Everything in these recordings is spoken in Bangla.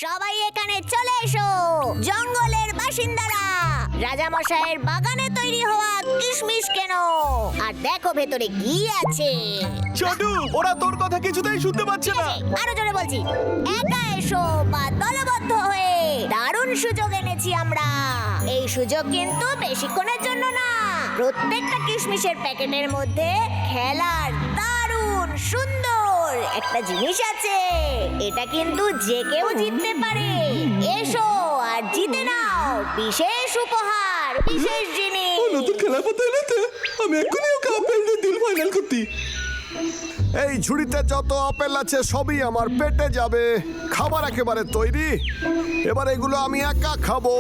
সবাই এখানে চলে এসো, জঙ্গলের বাসিন্দারা। রাজামশাইয়ের বাগানে তৈরি হওয়া কিশমিশ কেন, আর দেখো ভেতরে কি আছে। ছোটু, ওরা তোর কথা কিছুতেই শুনতে পাচ্ছে না। আরো জোরে বলছি, একা এসো বা দলবদ্ধ হয়ে। দারুণ সুযোগ এনেছি আমরা। এই সুযোগ কিন্তু বেশিক্ষণের জন্য না। প্রত্যেকটা কিশমিশের প্যাকেটের মধ্যে খেলার দারুণ সুন্দর একটা জিনিস আছে। এটা কিন্তু যে কেউ জিততে পারে। এসো আর জিতে নাও বিশেষ উপহার, বিশেষ জিনিস। নতুন খেলা পাতা এলাতে আমি এক্ষুনি ওকে আপেল দিয়ে দিল ফাইনাল করতি। এই ঝুড়িতে যত আপেল আছে সবই আমার পেটে যাবে। খাবার একেবারে তৈরি। এবার এগুলো আমি একা খাবো।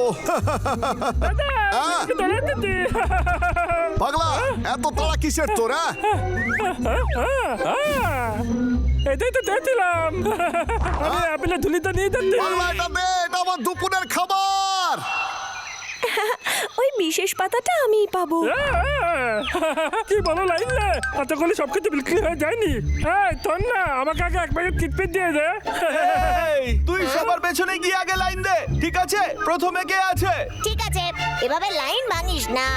পাগলা, এত তাড়া কিসের তোরা? এটাই তো দেখছিলাম। আমি আপেলের ধুলিটা নিয়ে যাচ্ছি। পাগলা, এটা দে, এটা আমার দুপুরের খাবার। ওই বিশেষ পাতাটা আমিই পাবো। কি বলো লাইনলে, এতগুলি সবকিছু বিক্রি হয়ে যায়নি। এই তোর না, আমাকে আগে এক প্যাকেট কিটপিট দিয়ে দে। এই, তুই সবার পেছনে গিয়ে আগে লাইন দে, ঠিক আছে? প্রথমে কে আছে? ঠিক আছে, এভাবে লাইন ভাঙিস না।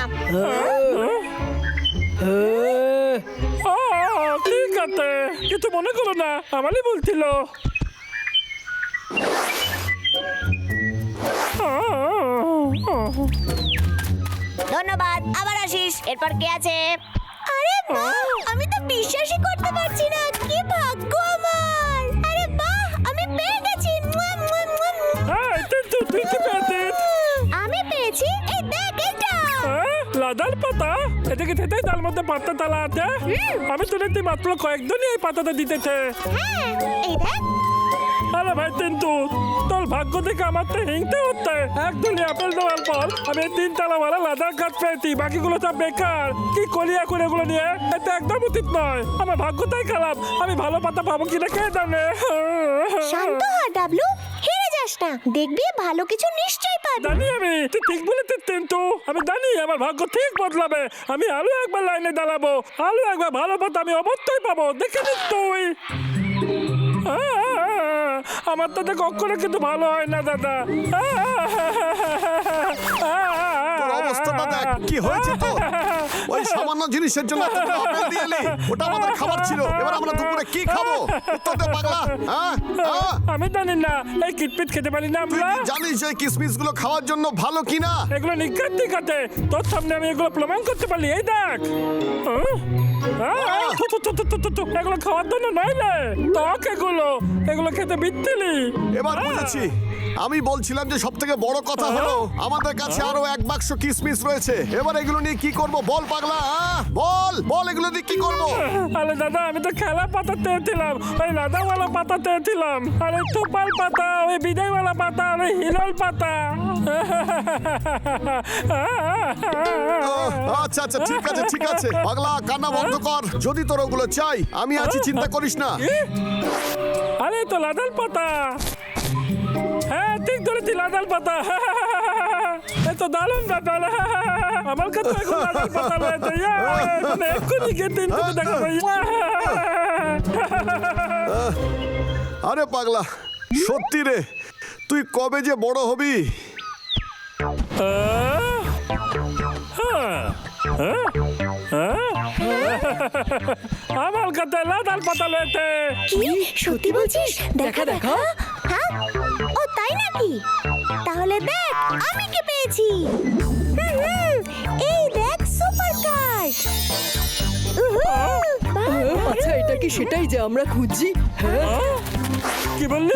ঠিক আছে, কিছু মনে করো না, আমারই বলছিল। ধন্যবাদ, আবার আসিস। এরপর কে আছে? আরে বাহ, আমি তো বিশ্বাসই করতে পারছি না। কি ভাগ্য আমার! আরে বাহ, আমি পেয়ে গেছি। মুয়া, মুয়া, মুয়া, মুয়া। তুই কি পেয়েছিস? আমি পেয়েছি, এই দেখ এটা। লাদার পাতা? এটাকে থেতেই তার মধ্যে পাতা তালা আছে। আমি শুনেছি মাত্র কয়েকজনই এই পাতাটা দিতেছে। হ্যাঁ, এই দেখ। আরে ভাই কিন্তু তোর ভাগ্য থেকে আমার তো হিংতে হচ্ছে। একদলই আপেল দেওয়ার পর আমি 3 তালাওয়ালা লাদার গাছ পেয়েছি, বাকিগুলো সব বেকার। কি করি এখন এগুলো নিয়ে? এটা একদম উচিত নয়। আমার ভাগ্যটাই খারাপ। আমি ভালো পাতা পাবো কিনা কে জানে। শান্ত হ ডাবলু, হেরে যাস না। দেখবি ভালো কিছু নিশ্চয়ই পাবি। জানি আমি, তুই ঠিক বলেছিস কিন্তু আমি জানি আমার ভাগ্য ঠিক বদলাবে। আমি আরো একবার লাইনে দাঁড়াবো, আরো একবার ভালো পাতা আমি অবশ্যই পাবো। দেখে নিস তুই। আমার তো কখনো কিন্তু ভালো হয় না দাদা। তোর অবস্থাটা দেখ, কি হয়েছে তো? ওই সামান্য জিনিসের জন্য এতগুলো আপেল দিয়ে এলি। ওটা আমাদের খাবার ছিল। এবার আমরা দুপুরে কি খাবো? উত্তর দে পাগলা। হ্যাঁ? হ্যাঁ? আমি জানি না, এই কিটপিট খেতে পারি না তুই আমরা। কি জানিস যে কিসমিস গুলো খাওয়ার জন্য ভালো কিনা? এগুলো নিকাত ঠিক আছে, তোর সামনে আমি এগুলো প্রমাণ করতে পারি। এই দেখ, এগুলো খাওয়ার জন্য নয় রে, টক এগুলো। এগুলো খেতে বিত্তিলি। এবার বুঝেছি। আমি বলছিলাম যে সব থেকে বড় কথা হলো আমাদের কাছে আরো 1 বাক্স কিসমিস রয়েছে। এবার এগুলো নিয়ে কি করব বল পাগলা? বল বল, এগুলো দিয়ে কি করব? আরে দাদা, আমি তো খেলা পাতা চেয়েছিলাম, ওই লাদাওয়ালা পাতা চেয়েছিলাম, আর ওই থোপাল পাতা, ওই বিদায়ওয়ালা পাতা, আর ওই হিরল পাতা। আচ্ছা আচ্ছা, ঠিক আছে ঠিক আছে পাগলা, কান্না বন্ধ কর। যদি তোর ওগুলো চাই আমি আছি, চিন্তা করিস না। আরে তো লাদাল পাতা। হ্যাঁ ঠিক ধরেছি, লাদাল পাতা। এই তো দারুণ ব্যাপার। আমার কাছে এখন লাদাল পাতা রয়েছে। মানে এক্ষুনি গিয়ে 3 থেকে দেখাবো। আরে পাগলা, সত্যি রে, তুই কবে যে বড় হবি? আমার কাছে লাদাল পাতা রয়েছে। কি সত্যি বলছিস? দেখা দেখা। হ্যাঁ, ও তাই নাকি? তাহলে দেখ আমি কি পেয়েছি। এই দেখ সুপার কার্ড। আচ্ছা, এটা কি সেটাই যে আমরা খুঁজছি? হ্যাঁ, কি বললি?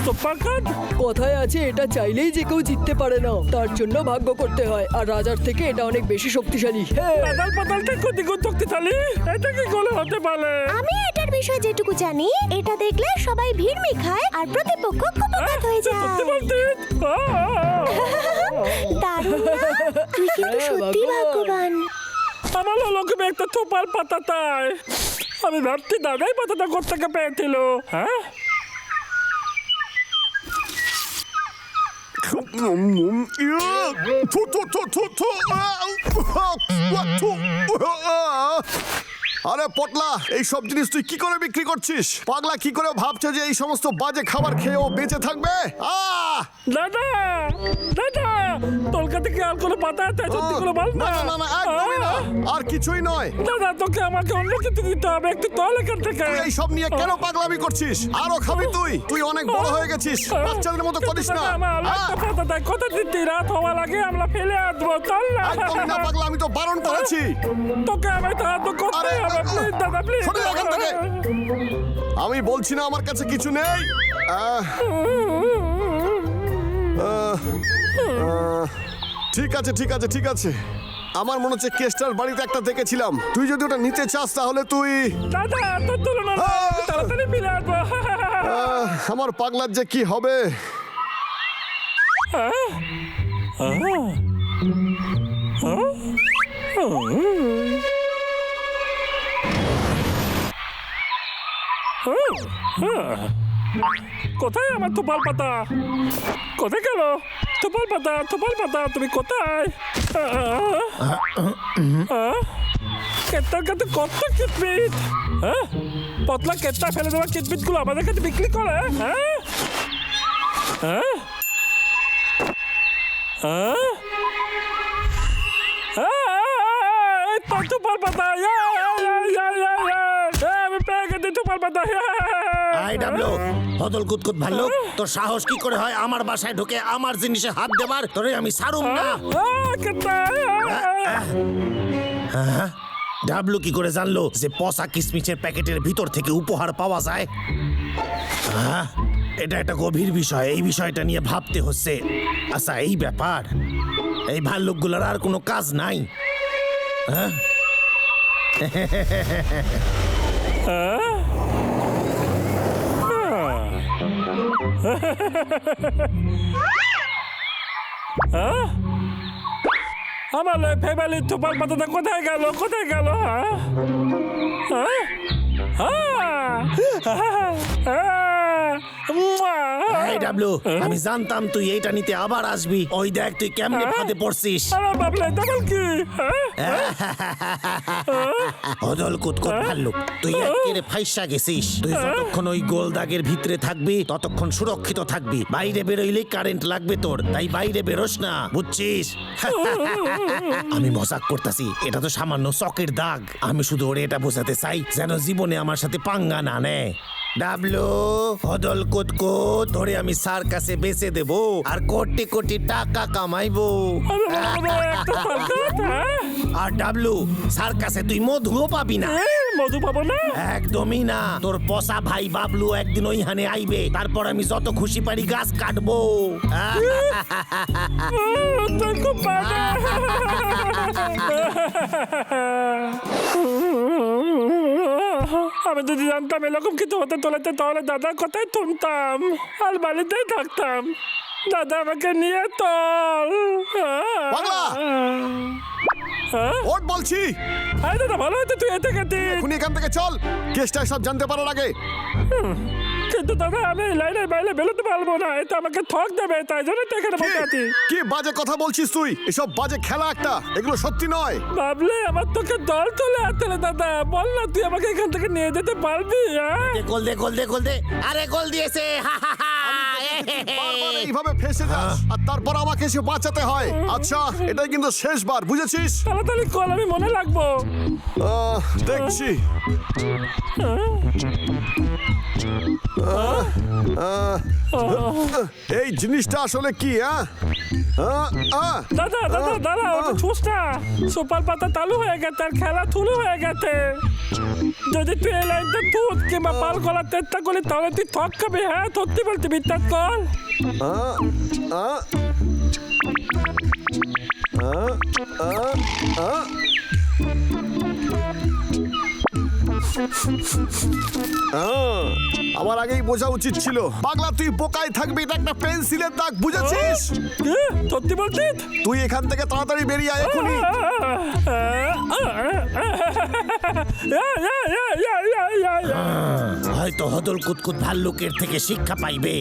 Super card? কথায় আছে এটা চাইলেই যে কেউ জিততে পারে না, তার জন্য ভাগ্য করতে হয়। আর রাজার থেকে এটা অনেক বেশি শক্তিশালী। হ্যাঁ, লাদাল পাতালটা দ্বিগুণ শক্তিশালী। এটা কি করে হতে পারে? আমি এটার বিষয়ে যেটুকু জানি, এটা দেখলে সবাই ভিড়মি খায় আর প্রতিপক্ষ কুপকাত হয়ে যায়। সত্যি বলছিস? দারুণ না? তুই কিন্তু সত্যি ভাগ্যবান। আমার লোকে একটা থোপার পাতা তাই। আমি ভাবছি দাদাই পাতাটা কোথেকে পেয়েছিল। হ্যাঁ, আরে পটলা, এই সব জিনিস তুই কি করে বিক্রি করছিস? পাগলা কি করে ভাবছে যে এই সমস্ত বাজে খাবার খেয়ে ও বেঁচে থাকবে? দাদা দাদা তোর কাছে কি আর কোনো পাতা আছে? সত্যি করে বল না না না, একদমই না, আর কিছুই নয়। দাদা তোকে আমাকে অন্য কিছু দিতে হবে, একটু তল এখান থেকে। তুই এই সব নিয়ে কেন পাগলামি করছিস? আরো খাবি তুই? তুই অনেক বড় হয়ে গেছিস, বাচ্চাদের মতো করিস না। কথা দিতে রাত হওয়া লাগে আমরা ফেলে আসবো, চল না। একদমই না পাগলা, আমি তো বারণ করেছি। তোকে আমি সাহায্য করতে হবে, প্লিজ দাদা প্লিজ। সরে যা এখান থেকে। আমি বলছি না আমার কাছে কিছু নেই। ঠিক আছে ঠিক আছে ঠিক আছে, আমার মনে হচ্ছে কেস্টার বাড়িতে একটা দেখেছিলাম। তুই যদি ওটা নিতে চাস তাহলে তুই দাদা তোর তুলনা না, তাড়াতাড়ি ফিরে আসবো। আমার পাগলার যে কি হবে। কোথায় আমার তোপাল পাতা? কোথায় গেল তোপাল পাতা? তোপাল পাতা তুমি কোথায়? কেতার কাছে কত কিটমিট, পতলা কেতা ফেলে দেওয়া কিটমিট গুলো আমাদের কাছে বিক্রি করে। তোপাল পাতা আমি পেয়ে গেছি, তোপাল পাতা। আই ডাবলু, হদল কুতকুত ভাল্লুক, তোর সাহস কি করে হয় আমার বাসায় ঢুকে আমার জিনিসে হাত দেবার? তোরে আমি সারুম না। ডাবলু কি করে জানলো যে পচা কিসমিচের প্যাকেটের ভিতর থেকে উপহার পাওয়া যায়? এটা একটা গভীর বিষয়, এই বিষয়টা নিয়ে ভাবতে হচ্ছে। আচ্ছা এই ব্যাপার, এই ভাল্লুকগুলোর আর কোনো কাজ নাই? আমার ফেভালি তোপাল পাতাটা কোথায় গেল? কোথায় গেল? এই ডাবলু, আমি জানতাম তুই এইটা নিতে আবার আসবি। ওই দেখ তুই কেমনে ফাঁদে পড়ছিস। বাবলে ডাবল কি? হদল কুতকুত ভাল্লুক, তুই একেবারে ফাইসা গেছিস। তুই যতক্ষণ ওই গোল দাগের ভিতরে থাকবি ততক্ষণ সুরক্ষিত থাকবি। বাইরে বেরোইলেই কারেন্ট লাগবে তোর, তাই বাইরে বেরোস না, বুঝছিস? আমি মজাক করতেছি, এটা তো সামান্য চকের দাগ। আমি শুধু ওরে এটা বোঝাতে চাই যেন জীবনে আমার সাথে পাঙ্গা না নেয়। ডাবলু, হদল কুতকুত ধরে আমি স্যার কাছে বেচে দেব আর কোটি কোটি টাকা কামাইবো। আর ডাবলু, স্যার কাছে তুই মধুও পাবি না। মধু পাবো না? একদমই না। তোর পচা ভাই বাবলু একদিন ওইখানে আইবে, তারপর আমি যত খুশি পারি গাছ কাটবো। আমি যদি জানতাম এরকম কিছু হতে চলেছে তাহলে দাদার কথাই শুনতাম আর বাড়িতেই থাকতাম। দাদা আমাকে নিয়ে চল। ওট বলছি। আরে দাদা ভালো হতো তুই এতে গেতি। এখনই এখান থেকে চল, কেসটা সব জানতে পারার আগে। কিন্তু দাদা আমি লাইনের বাইরে বেরোতে পারবো না, এটা আমাকে ঠক দেবে, তাই জন্য তো এখানে বসে আছি। কি বাজে কথা বলছিস তুই? এসব বাজে খেলা একটা, এগুলো সত্যি নয়। ভাবলে আমার তোকে দল চলে আসছে দাদা, বল না তুই আমাকে এখান থেকে নিয়ে যেতে পারবি? গোল দে গোল দে গোল দে। আরে গোল দিয়েছে। বারবার এইভাবে ফেসে যাস আর তারপর আমাকে এসে বাঁচাতে হয়। আচ্ছা, এটাই কিন্তু শেষবার, বুঝেছিস? তাড়াতাড়ি কল, আমি মনে রাখবো। দেখছি। এই জিনিসটা আসলে কি? দাদা দাদা দাদা, ওটা ছুঁচটা সুপার পাতা চালু হয়ে গেছে আর খেলা শুরু হয়ে গেছে। যদি তুই এই লাইনটা তুত কিংবা পাল করার চেষ্টা করি তাহলে তুই ঠক খাবি। হ্যাঁ সত্যি বলতে বিশ্বাস কর। আমার আগেই বোঝা উচিত ছিল। পাগলা, তুই বোকায় থাকবি, এটা একটা পেন্সিলের দাগ, বুঝেছিস? কি? সত্যি বলছিস? তুই এখান থেকে তাড়াতাড়ি বেরিয়ে আয় এখনই। হয়তো হদল কুতকুত ভাল্লুকের থেকে শিক্ষা পাইবে।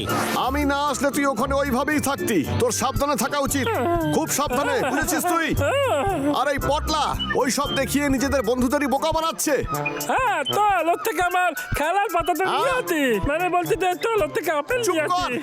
আমি না আসলে তুই ওখানে ওইভাবেই থাকতি। তোর সাবধানে থাকা উচিত, খুব সাবধানে, বুঝেছিস তুই? আর এই পটলা ওই সব দেখিয়ে নিজেদের বন্ধুদেরই বোকা বানাচ্ছে। হ্যাঁ, তো লোক থেকে আমার খেলার পাতাটা নিয়ে আছি, মানে বলছি যে তো লোক থেকে আপেল চুপ নিয়ে কর। আছি।